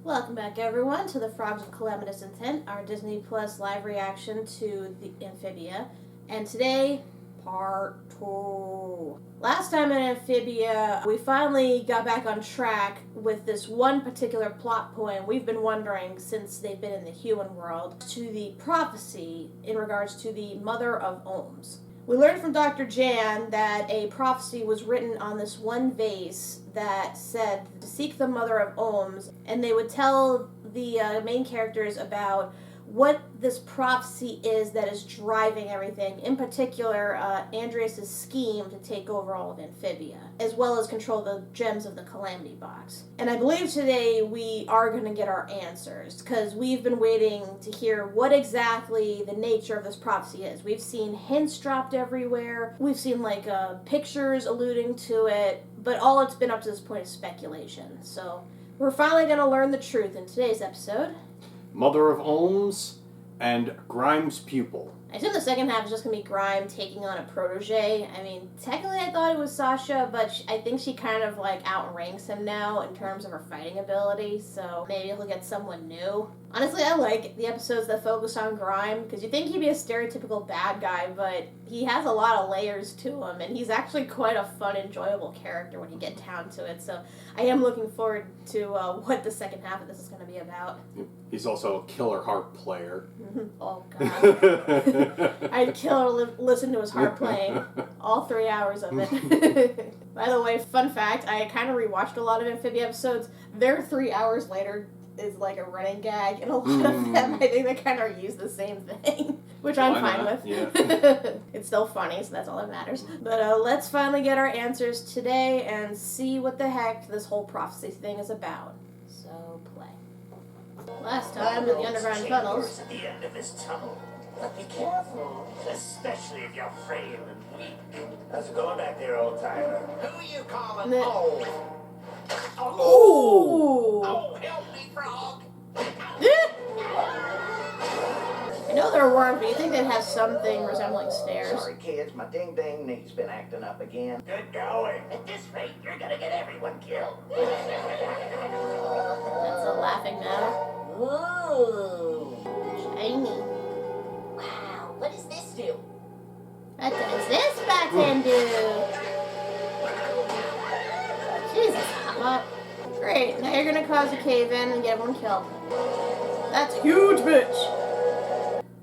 Welcome back, everyone, to the Frogs of Calamitous Intent, our Disney Plus live reaction to the Amphibia. And today, part 2. Last time in Amphibia, we finally got back on track with this one particular plot point we've been wondering since they've been in the human world, to the prophecy in regards to the Mother of Olms. We learned from Dr. Jan that a prophecy was written on this one vase that said to seek the Mother of Olms, and they would tell the main characters about what this prophecy is that is driving everything, in particular Andreas' scheme to take over all of Amphibia, as well as control the gems of the Calamity Box. And I believe today we are going to get our answers, because we've been waiting to hear what exactly the nature of this prophecy is. We've seen hints dropped everywhere, we've seen pictures alluding to it, but all it's been up to this point is speculation. So we're finally going to learn the truth in today's episode. Mother of Olms and Grime's Pupil. I assume the second half is just going to be Grime taking on a protege. I mean, technically I thought it was Sasha, but I think she kind of outranks him now in terms of her fighting ability, so maybe he'll get someone new. Honestly, I like the episodes that focus on Grime, because you think he'd be a stereotypical bad guy, but he has a lot of layers to him, and he's actually quite a fun, enjoyable character when you get down to it, so I am looking forward to what the second half of this is going to be about. He's also a killer harp player. Oh, God. I'd kill to listen to his harp playing. All 3 hours of it. By the way, fun fact, I kind of rewatched a lot of Amphibia episodes. Their 3 hours later is like a running gag, and a lot of them, I think they kind of use the same thing, which I'm fine with. Yeah. It's still funny, so that's all that matters. But let's finally get our answers today and see what the heck this whole prophecy thing is about. So, play. Last time in the underground tunnels. At the end of this tunnel. But be careful, especially if you're frail and weak. How's it going back there, old timer? Who you calling old? Oh! Oh, help me, frog! I know they're worms, but you think they'd have something resembling stairs. Sorry, kids, my ding-dang knee's been acting up again. Good going. At this rate, you're gonna get everyone killed. That's a laughing matter. Ooh. Shiny. Wow, what does this do? What does this button do? Jesus, Hot. Great, now you're gonna cause a cave-in and get everyone killed. That's huge, bitch!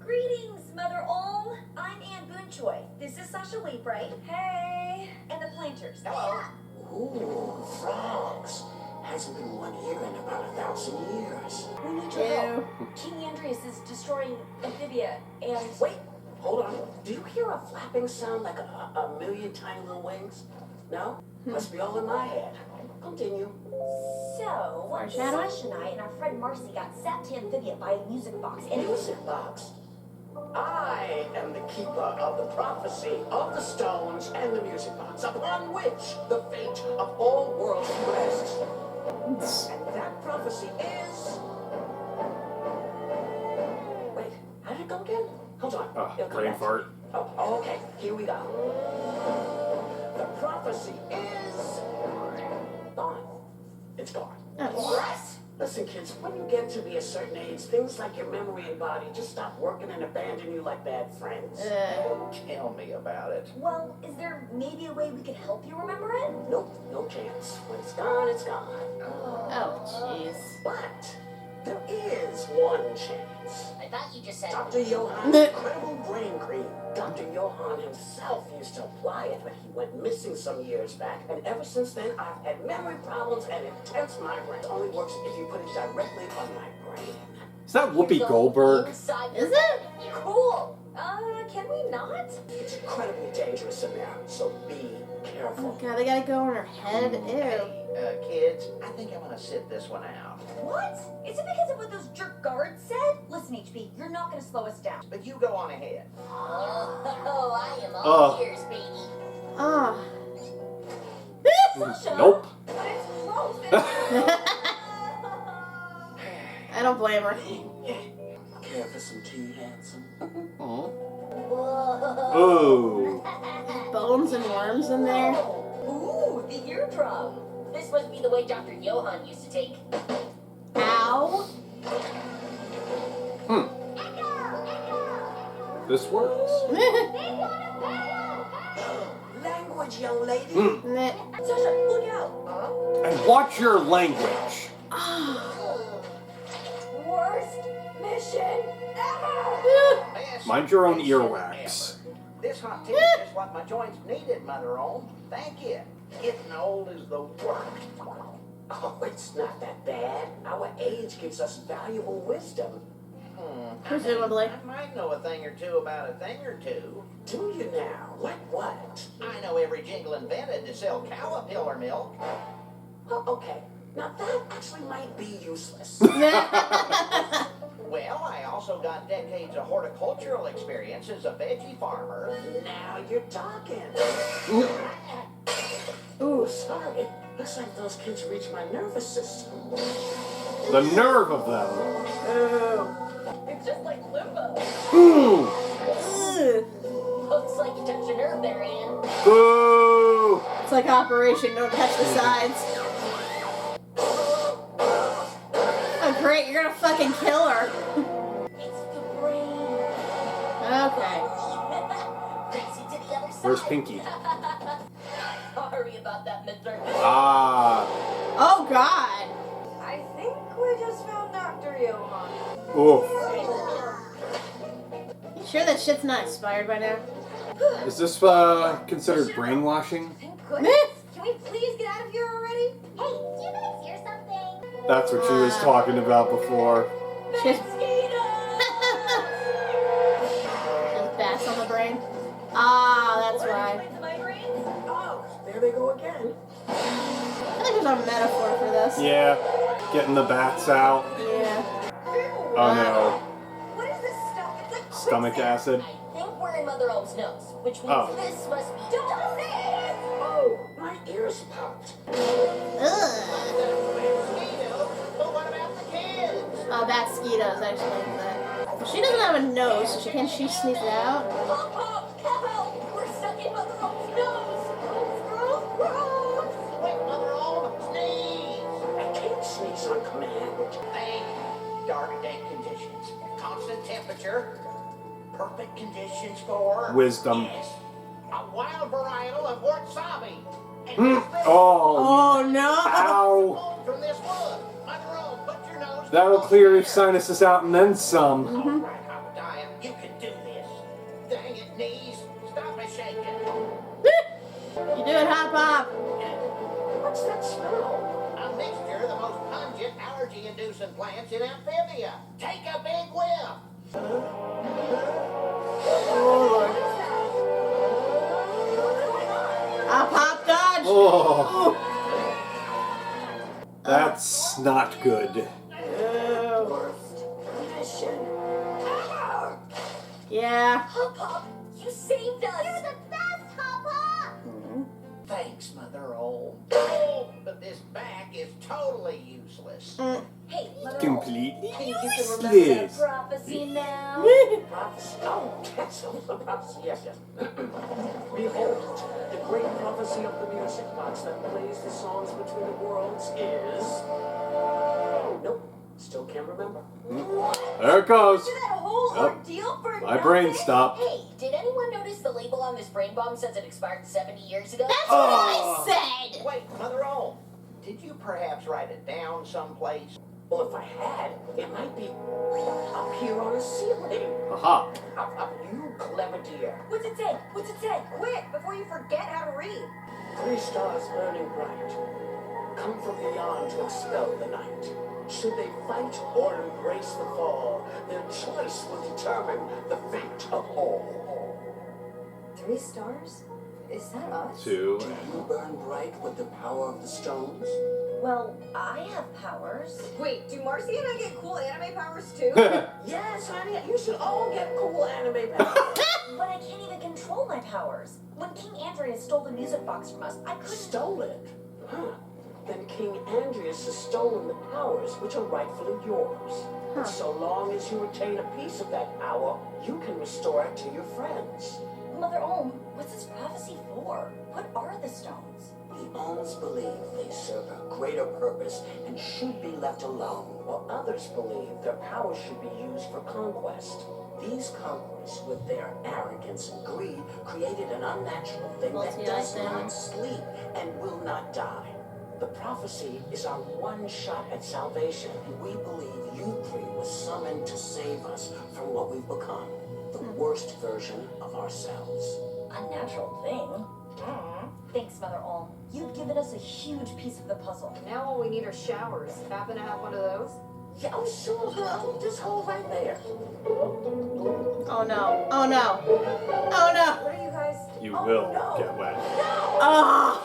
Greetings, Mother Olm. I'm Ann Boonchoy. This is Sasha Waitbright. Hey. And the Planters. Hello. Ooh, frogs. Hasn't been one here in about 1,000 years. We need your help. King Andreas is destroying Amphibia, and... Wait, hold on. Do you hear a flapping sound like a million tiny little wings? No? Must be all in my head. Continue. So, Foreshadow? Sasha and I and our friend Marcy got sent to Amphibia by a music box, and Music box. I am the keeper of the prophecy of the stones and the music box, upon which the fate of all worlds rests. And that prophecy is... Wait, how did it go again? Hold on. It'll come Brain back. fart. Oh, okay. Here we go. The prophecy is... gone. It's gone. Oh. Listen, kids, when you get to be a certain age, things like your memory and body just stop working and abandon you like bad friends. Tell me about it. well, is there maybe a way we could help you remember it? Nope, no chance. When it's gone, it's gone. Oh, jeez. But there is one chance. I thought you just said... Dr. Johan's incredible brain cream. Dr. Johann himself used to apply it, but he went missing some years back. And ever since then, I've had memory problems and intense migraine. It only works if you put it directly on my brain. Is that Whoopi Goldberg? Inside Is your it? head. Cool. Can we not? It's incredibly dangerous in there, so be Oh, careful. God, they gotta go in her head. Ew. Hey, kids, I think I'm gonna sit this one out. What? Is it because of what those jerk guards said? Listen, HP, you're not gonna slow us down. But you go on ahead. Oh, I am all ears, baby. Ah. Sasha! Nope. But it's gross. I don't blame her. Care for some tea, handsome? Whoa. Oh. Bones and worms in there. Ooh, the eardrum. This must be the way Dr. Johann used to take. Ow. Ow. This works. Language, young lady. Meh. Sasha, look out! And watch your language. Worst mission ever! Best Mind your own mission earwax. ever. This hot tea is what my joints needed, Mother Olm. Thank you. Getting old is the worst. Oh, it's not that bad. Our age gives us valuable wisdom. Presumably. I might know a thing or two about a thing or two. Do you now? Like what? I know every jingle invented to sell caterpillar milk. Oh, okay. Now that actually might be useless. Well, I also got decades of horticultural experience as a veggie farmer. Now you're talking. Ooh. Sorry. Looks like those kids reached my nervous system. The nerve of them. It's just like limbo. Ooh. Ugh. Looks like you touched a nerve there, Ann. Boo. It's like Operation Don't Touch the Sides. Oh great, you're gonna fucking kill her. It's the brain. Okay. Crazy to the other side. Where's Pinky? Sorry about that, Mr. Ah. Oh god. I think we just found Dr. Johan. Oof. You sure that shit's not expired by now? Is this considered brainwashing? Thank goodness. Can we please get out of here already? Hey, do you guys hear something? That's what she was talking about before. She has bats on the brain. Ah, that's why. Oh, there they go again. I think there's a metaphor for this. Yeah. Getting the bats out. Yeah. Oh no. What is this stuff? It's like Stomach acid. I think we're in Mother Olm's nose, which means Oh. this must be. Don't say it! Oh, my ears popped. Ugh. But what about the kids? Bat skeetos, actually. But she doesn't have a nose, so can she sneeze it out? Pop, help! We're stuck in Mother Olm's nose! Gross! Wait, Mother Olm, sneeze! I can't sneeze on command. Think dark day conditions, constant temperature, perfect conditions for Wisdom. Yes, a wild varietal of wasabi. And Hmm. this thing Oh. Oh no! Ow. pulled from this wood. Mother Olm, put your nose. That'll clear your sinuses out and then some. All right, Hawkeye, you can do this. Dang it, knees, stop me shaking. You do it, Hop Hop. What's that smell? A mixture of the most pungent allergy-inducing plants in Amphibia. Take a big whiff. Hop Hop dodge. Oh. That's not good. Worst mission ever. Yeah. Hop, Hop, you saved us! You're the best, Papa! Thanks, Mother Olm. Oh, but this back is totally useless. Hey, Mother Olm, Completely think you can remember that useless. prophecy now? Prophecy. Oh, that's a prophecy. Yes, yes. Behold, the great prophecy of the music box that plays the songs between the worlds is. Nope, still can't remember. There it goes. Did that whole Yep. ordeal for My brain nothing? stopped. Hey, did anyone notice the label on this brain bomb says it expired 70 years ago? That's Oh. what I said. Wait, Mother Olm, did you perhaps write it down someplace? Well, if I had, it might be up here on a ceiling. Aha. Up, you clever dear. What's it say? What's it say? Quick, before you forget how to read. 3 stars burning bright, come from beyond to expel the night. Should they fight or embrace the fall, their choice will determine the fate of all. 3 stars? Is that us? 2. Do you burn bright with the power of the stones? Well, I have powers. Wait, do Marcy and I get cool anime powers too? Yes, honey, you should all get cool anime powers. But I can't even control my powers. When King Andreas stole the music box from us, I couldn't. Stole it? Huh. Then King Andreas has stolen the powers which are rightfully yours. And so long as you retain a piece of that power, you can restore it to your friends. Mother Olm, what's this prophecy for? What are the stones? The Olms believe they serve a greater purpose and should be left alone, while others believe their power should be used for conquest. These conquests, with their arrogance and greed, created an unnatural thing that does not sleep and will not die. The prophecy is our one shot at salvation, and we believe you three were summoned to save us from what we've become, the worst version of ourselves. Unnatural thing? Thanks, Mother Olm. You've given us a huge piece of the puzzle. Now all we need are showers. Happen to have one of those? Yeah, I'm sure, girl. Just hold right there. Oh no. Oh no. Oh no. What are you guys? You will get wet. Ah!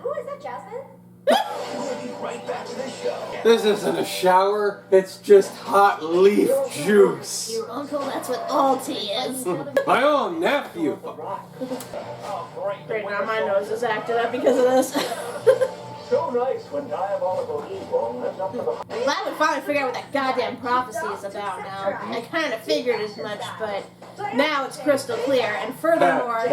Who is that, Jasmine? We'll be right back to the show. This isn't a shower, it's just hot leaf juice. Your uncle, that's what all tea is. My own nephew. Oh, great. Great, now my nose is acting up because of this. So nice when diabolical evil lives up to the... Well, I would finally figure out what that goddamn prophecy is about now. I kind of figured as much, but now it's crystal clear. And furthermore,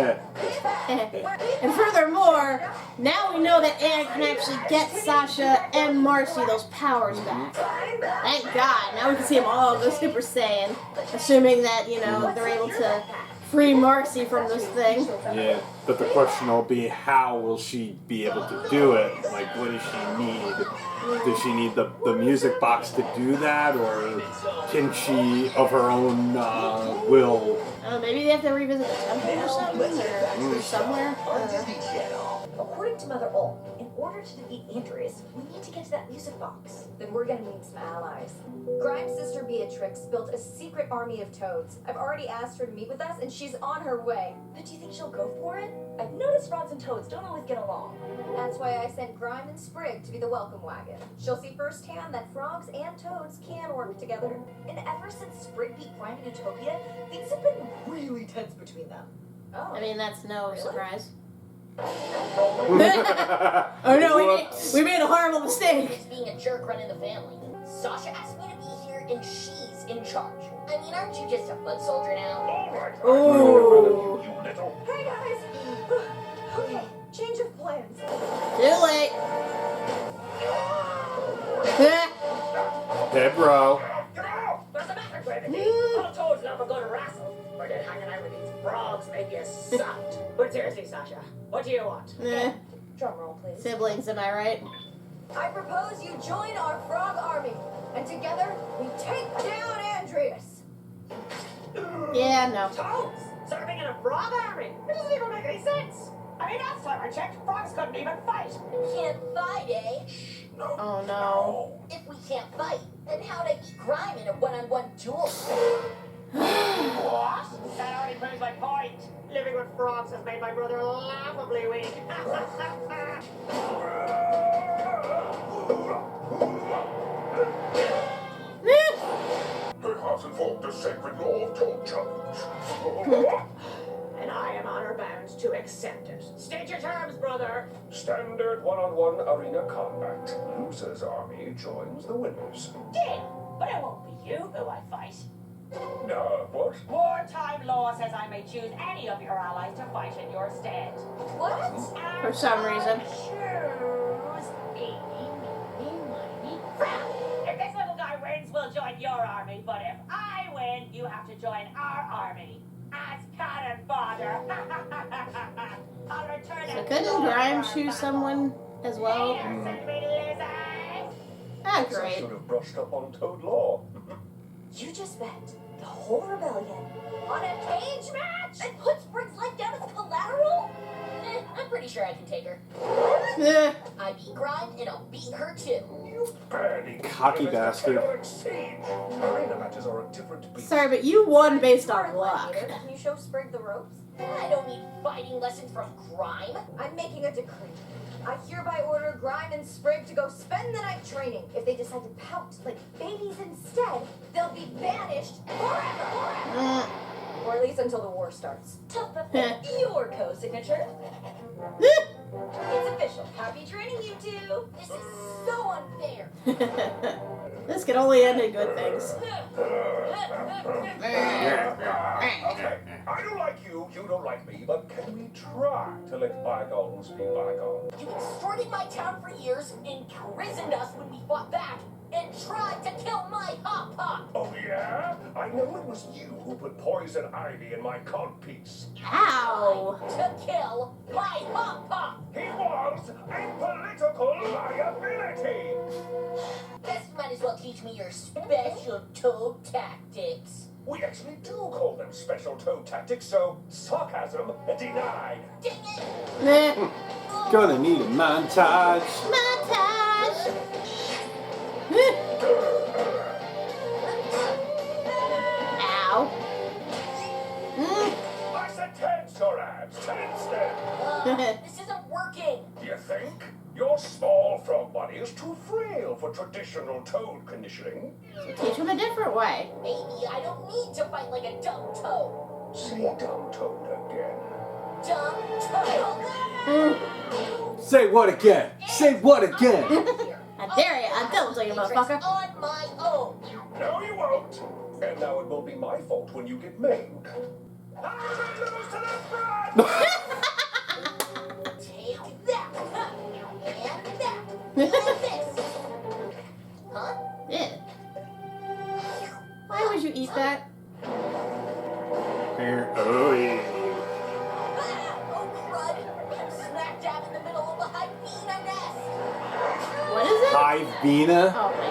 now we know that Anne can actually get Sasha and Marcy those powers back. Thank God. Now we can see them all go Super Saiyan, assuming that, you know, they're able to free Marcy from this thing. Yeah, but the question will be, how will she be able to do it? Like, what does she need? Does she need the music box to do that, or can she, of her own will? Maybe they have to revisit the temple or something, or somewhere. According to Mother Olm, in order to defeat Andreas, we need to get to that music box. Then we're gonna need some allies. Grime's sister Beatrix built a secret army of toads. I've already asked her to meet with us, and she's on her way. But do you think she'll go for it? I've noticed frogs and toads don't always get along. That's why I sent Grime and Sprig to be the welcome wagon. She'll see firsthand that frogs and toads can work together. And ever since Sprig beat Grime in Utopia, things have been really tense between them. Oh. I mean, that's no surprise. Oh no, we made a horrible mistake. It's being a jerk running the family. Sasha asked me to be here and she's in charge. I mean, aren't you just a foot soldier now? Ooh. Hey guys! Okay, change of plans. Too late. Hey, bro. What's the matter, Gravity? All toads love a good wrestle. Or did hanging out with these frogs make you soft? But seriously, Sasha, what do you want? Drum roll, please. Siblings, am I right? I propose you join our frog army, and together we take down Andreas. Yeah, no. Toads serving in a frog army? It doesn't even make any sense. I mean, last time I checked, frogs couldn't even fight. Can't fight, eh? Oh no. If we can't fight, then how'd I beat Grime in a one-on-one duel? What? That already proves my point. Living with frogs has made my brother laughably weak. They have invoked the sacred law of toad challenge. And I am honor-bound to accept it. State your terms, brother. Standard one-on-one arena combat. Loser's army joins the winners. Deal. But it won't be you who I fight. What? Wartime law says I may choose any of your allies to fight in your stead. What? For some reason. Choose me, crap. If this little guy wins, we'll join your army. But if I win, you have to join our army. As cannon fodder. I'll return So couldn't Grime choose someone as well? Ah, I great. should have brushed up on toad law. You just bet the whole rebellion On a cage match? and put Sprig's life down as collateral? I'm pretty sure I can take her. Eh, I beat Grime and I'll beat her too. Barely. Cocky bastard. Arena matches are a different beast. Sorry, but you won based on Alright, luck. Leader, Can you show Sprig the ropes? I don't need fighting lessons from Grime. I'm making a decree. I hereby order Grime and Sprig to go spend the night training. If they decide to pout like babies instead, they'll be banished forever. Mm. Or at least until the war starts. your co-signature. It's official. Happy training, you two. This is so unfair. This This can only end in good things. Okay, I don't like you, you don't like me, but can we try to let bygones be bygones? You extorted my town for years, imprisoned us when we fought back, and tried to kill my Hop Pop. Oh yeah? I know it was you who put poison ivy in my codpiece. Ow! To kill my Hop Pop. He was a political liability. Guess you might as well teach me your special toad tactics. We actually do call them special toad tactics, so sarcasm denied. Dang it! Meh. Gonna need a montage. Montage! Ow. I said tense your abs, tense them. This isn't working. Do you think? Your small frog body is too frail for traditional toad conditioning. Teach him a different way. Maybe I don't need to fight like a dumb toad. Say dumb toad again. Dumb toad. Say what again? Say what again? I dare you. I double tell you, motherfucker. On my own. No, you won't. And now it will be my fault when you get maimed. I'll lose to the front! Take that. And that. And this. Huh? Yeah. Why would you eat that? Oh yeah. Oh, crud. I'm smack dab in the middle of a hyena nest. What is it? Hyena? Oh my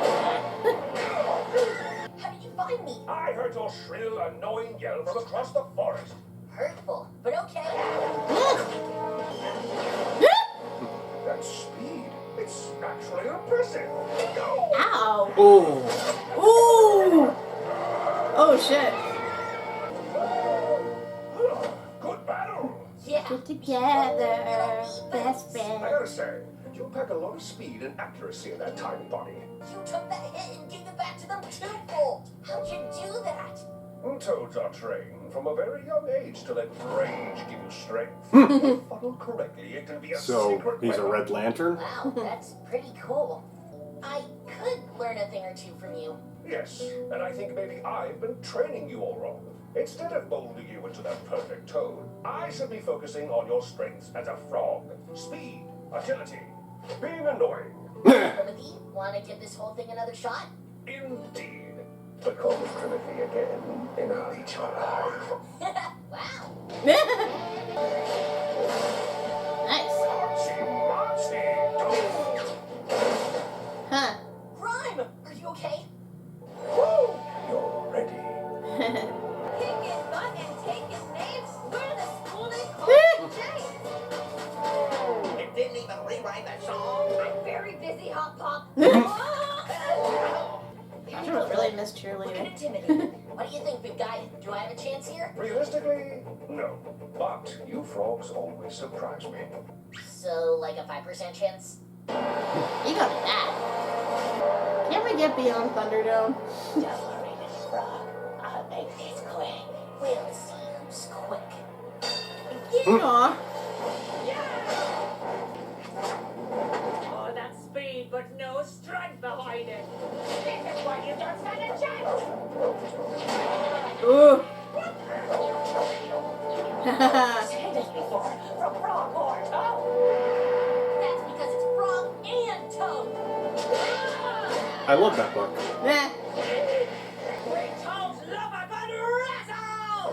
god. How did you find me? I heard your shrill, annoying yell from across the forest. Hurtful, but okay. That speed, it's actually impressive. Go! Ow. Oh. Ooh. Oh shit. Good battle. Yeah. Get together, best I friend. gotta say, you pack a lot of speed and accuracy in that tiny body. You took that hit and gave it back to them twofold. How'd you do that? Toads are trained from a very young age to let rage give you strength. If funneled correctly, it can be a So secret he's a weapon. Red Lantern? Wow, that's pretty cool. I could learn a thing or two from you. Yes, and I think maybe I've been training you all wrong. Instead of molding you into that perfect toad, I should be focusing on your strengths as a frog. Speed, agility, being annoying. Timothy, want to give this whole thing another shot? Indeed. But call me Timothy again, and I'll eat your alive. Wow. Nice. Archie, Huh. Grime, are you okay? woo! You're ready. Kicking butt and taking names. We're the school they call James. It didn't even rewrite that song. I'm very busy, Hop Pop. I was really miss Look cheerleading. at Timothy. What do you think, big guy? Do I have a chance here? Realistically, no. But you frogs always surprise me. So, like a 5% chance? You got that. Can we get beyond Thunderdome? Don't worry, Miss Frog. I'll make this quick. We'll see who's quick. Aw. Oh, that's speed, but no strength behind it. This is what you don't stand a chance. Ooh. Seen this before from Frog or Toad. That's because it's Frog and Toad. I love that book. Meh. We toads love a good wrestle!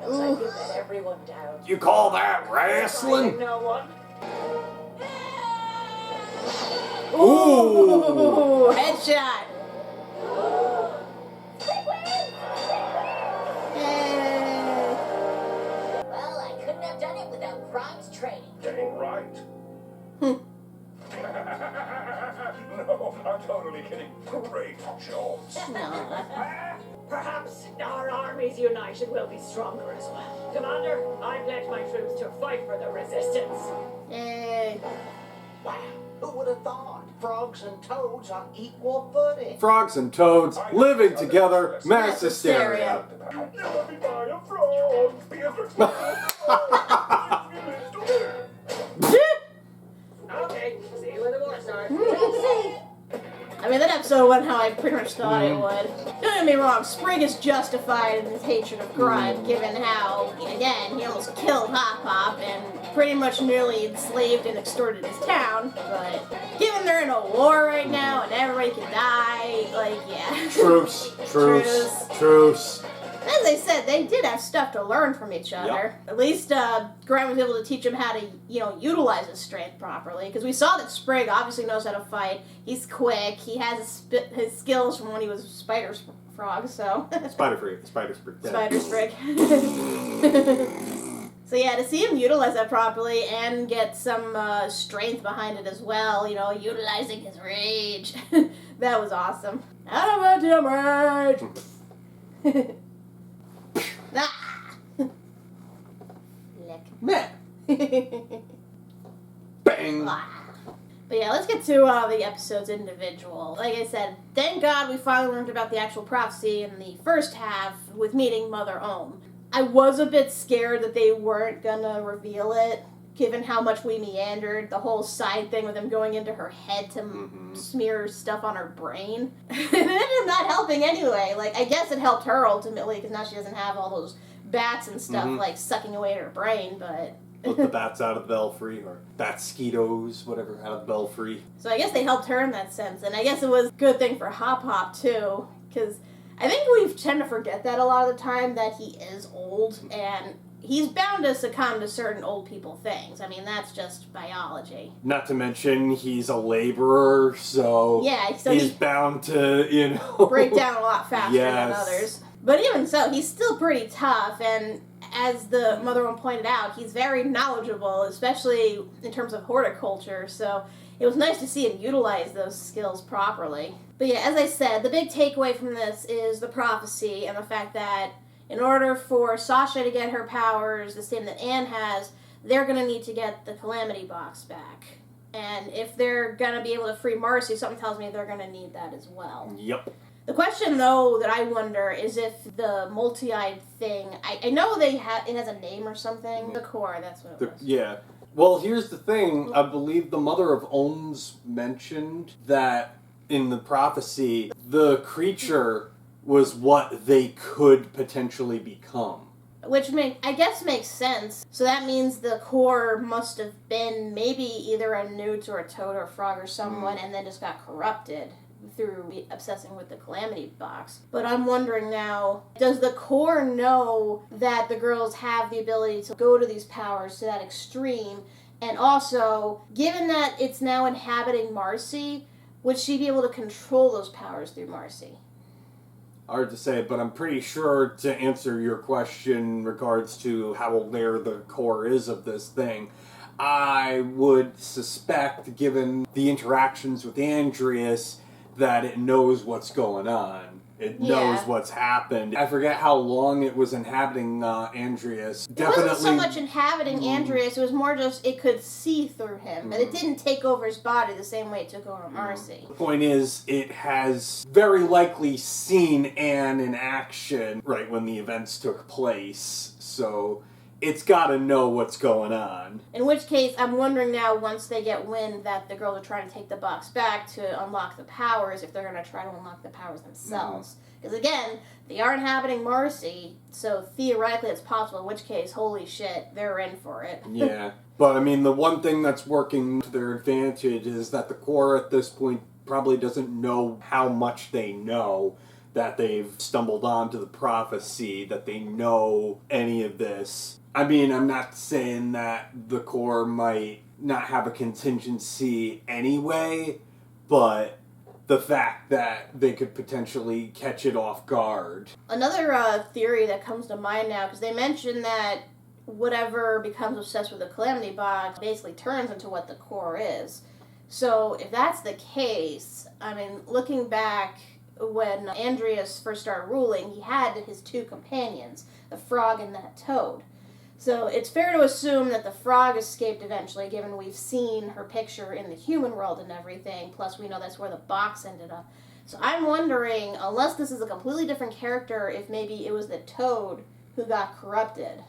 Looks like you let everyone down. You call that wrestling? No one. Ooh. Headshot. Yay. Well, I couldn't have done it without Grime's training. Dang right. No, I'm totally kidding. Great jobs. No. Perhaps our armies united will be stronger as well. Commander, I've led my troops to fight for the resistance. Yay. Wow, who would have thought? Frogs and toads on equal footing. Frogs and toads living together, mass hysteria. Never be by a frog. Be a Okay, Okay, see you when the war starts. I mean, that episode went how I pretty much thought it would. Don't get me wrong, Sprig is justified in his hatred of Grime, given how, again, he almost killed Hop and pretty much nearly enslaved and extorted his town. But given they're in a war right now and everybody can die, like, yeah. Truce. As I said, they did have stuff to learn from each other. Yep. At least Grime was able to teach him how to, utilize his strength properly. Because we saw that Sprig obviously knows how to fight. He's quick. He has his skills from when he was a spider frog. So Spider Sprig. Spider Sprig. So yeah, to see him utilize that properly and get some strength behind it as well. Utilizing his rage. That was awesome. Adamantium rage. Meh. Bang. But yeah, let's get to the episodes individual. Like I said, thank God we finally learned about the actual prophecy in the first half with meeting Mother Olm. I was a bit scared that they weren't gonna reveal it, given how much we meandered, the whole side thing with them going into her head to smear stuff on her brain. It ended up not helping anyway. Like, I guess it helped her ultimately, because now she doesn't have all those bats and stuff, like, sucking away at her brain, but... Let the bats out of the belfry, or bat-skeetos, whatever, out of the belfry. So I guess they helped her in that sense, and I guess it was a good thing for Hop, too, because I think we tend to forget that a lot of the time, that he is old, and... he's bound to succumb to certain old people things. I mean, that's just biology. Not to mention, he's a laborer, so, he's bound to, break down a lot faster than others. But even so, he's still pretty tough, and as the Mother Olm pointed out, he's very knowledgeable, especially in terms of horticulture, so it was nice to see him utilize those skills properly. But yeah, as I said, the big takeaway from this is the prophecy and the fact that in order for Sasha to get her powers, the same that Anne has, they're going to need to get the Calamity Box back. And if they're going to be able to free Marcy, something tells me they're going to need that as well. Yep. The question, though, that I wonder is if the multi-eyed thing... I know it has a name or something. The core, that's what it was. Yeah. Well, here's the thing. I believe the Mother of Olms mentioned that in the prophecy, the creature was what they could potentially become. Which I guess makes sense. So that means the core must have been maybe either a newt or a toad or a frog or someone and then just got corrupted through obsessing with the Calamity Box. But I'm wondering now, does the core know that the girls have the ability to go to these powers to that extreme? And also, given that it's now inhabiting Marcy, would she be able to control those powers through Marcy? Hard to say, but I'm pretty sure to answer your question in regards to how aware the core is of this thing, I would suspect, given the interactions with Andreas, that it knows what's going on. It knows what's happened. I forget how long it was inhabiting Andreas. It wasn't so much inhabiting Andreas, it was more just it could see through him, but it didn't take over his body the same way it took over Marcy. The point is, it has very likely seen Anne in action right when the events took place, so it's got to know what's going on. In which case, I'm wondering now, once they get wind that the girls are trying to take the box back to unlock the powers, if they're going to try to unlock the powers themselves. Because again, they are inhabiting Marcy, so theoretically it's possible, in which case, holy shit, they're in for it. Yeah, but I mean, the one thing that's working to their advantage is that the core at this point probably doesn't know how much they know, that they've stumbled onto the prophecy, that they know any of this. I mean, I'm not saying that the core might not have a contingency anyway, but the fact that they could potentially catch it off guard. Another theory that comes to mind now, because they mentioned that whatever becomes obsessed with the Calamity Box basically turns into what the core is. So if that's the case, I mean, looking back when Andreas first started ruling, he had his two companions, the frog and that toad. So it's fair to assume that the frog escaped eventually, given we've seen her picture in the human world and everything, plus we know that's where the box ended up. So I'm wondering, unless this is a completely different character, if maybe it was the toad who got corrupted.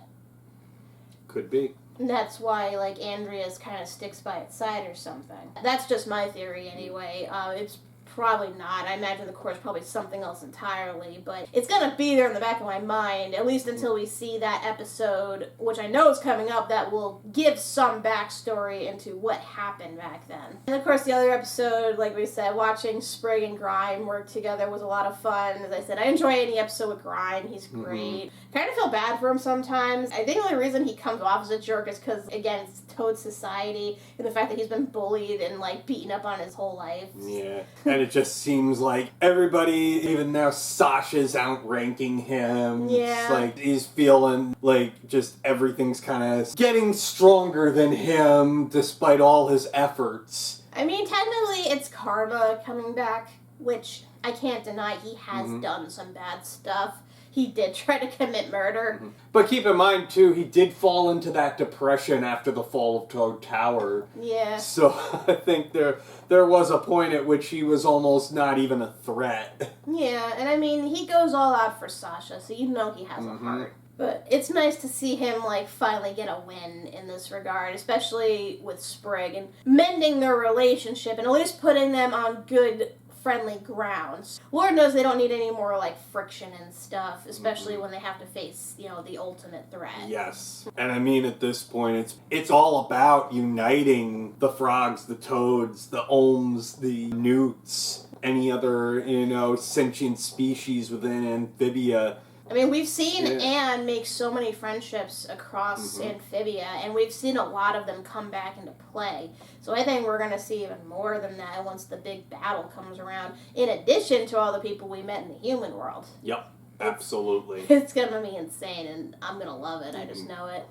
Could be. And that's why, like, Andrea's kind of sticks by its side or something. That's just my theory, anyway. It's probably not. I imagine the core is probably something else entirely, but it's gonna be there in the back of my mind, at least until we see that episode, which I know is coming up, that will give some backstory into what happened back then. And of course, the other episode, like we said, watching Sprig and Grime work together was a lot of fun. As I said, I enjoy any episode with Grime. He's great. Kind of feel bad for him sometimes. I think the only reason he comes off as a jerk is because, again, it's Toad society, and the fact that he's been bullied and, like, beaten up on his whole life. Yeah. And it just seems like everybody, even now, Sasha's outranking him. Yeah. It's like he's feeling like just everything's kind of getting stronger than him despite all his efforts. I mean, technically, it's karma coming back, which I can't deny he has done some bad stuff. He did try to commit murder. But keep in mind, too, he did fall into that depression after the fall of Toad Tower. Yeah. So I think there was a point at which he was almost not even a threat. Yeah, and I mean, he goes all out for Sasha, so you know he has a heart. But it's nice to see him, like, finally get a win in this regard, especially with Sprig, and mending their relationship, and at least putting them on good, friendly grounds. Lord knows they don't need any more, like, friction and stuff, especially when they have to face, you know, the ultimate threat. Yes. And I mean, at this point, it's all about uniting the frogs, the toads, the olms, the newts, any other, you know, sentient species within Amphibia. I mean, we've seen Anne make so many friendships across Amphibia, and we've seen a lot of them come back into play. So I think we're going to see even more than that once the big battle comes around, in addition to all the people we met in the human world. Yep, absolutely. It's going to be insane, and I'm going to love it. I just know it.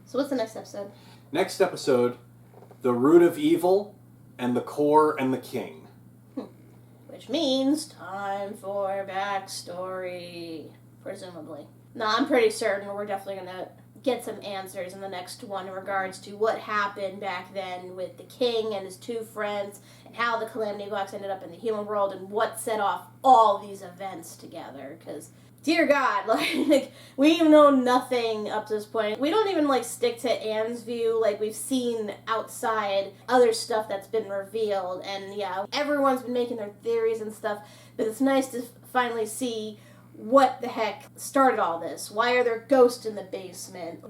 So what's the next episode? Next episode, The Root of Evil and the Core and the King. Which means time for backstory. Presumably. No, I'm pretty certain we're definitely going to get some answers in the next one in regards to what happened back then with the king and his two friends, and how the Calamity Box ended up in the human world, and what set off all these events together. Because, dear God, like, we know nothing up to this point. We don't even, like, stick to Anne's view. Like, we've seen outside other stuff that's been revealed, and yeah, everyone's been making their theories and stuff, but it's nice to finally see what the heck started all this. Why are there ghosts in the basement?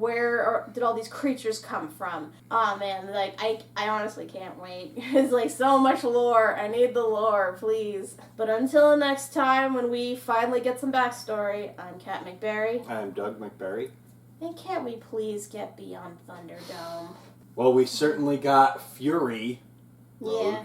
Did all these creatures come from? Oh man, like, I honestly can't wait. It's like so much lore. I need the lore, please. But until next time, when we finally get some backstory, I'm Kat MacBerrie. I'm Doug MacBerrie. And can't we please get beyond Thunderdome? Well, we certainly got Fury. Yeah.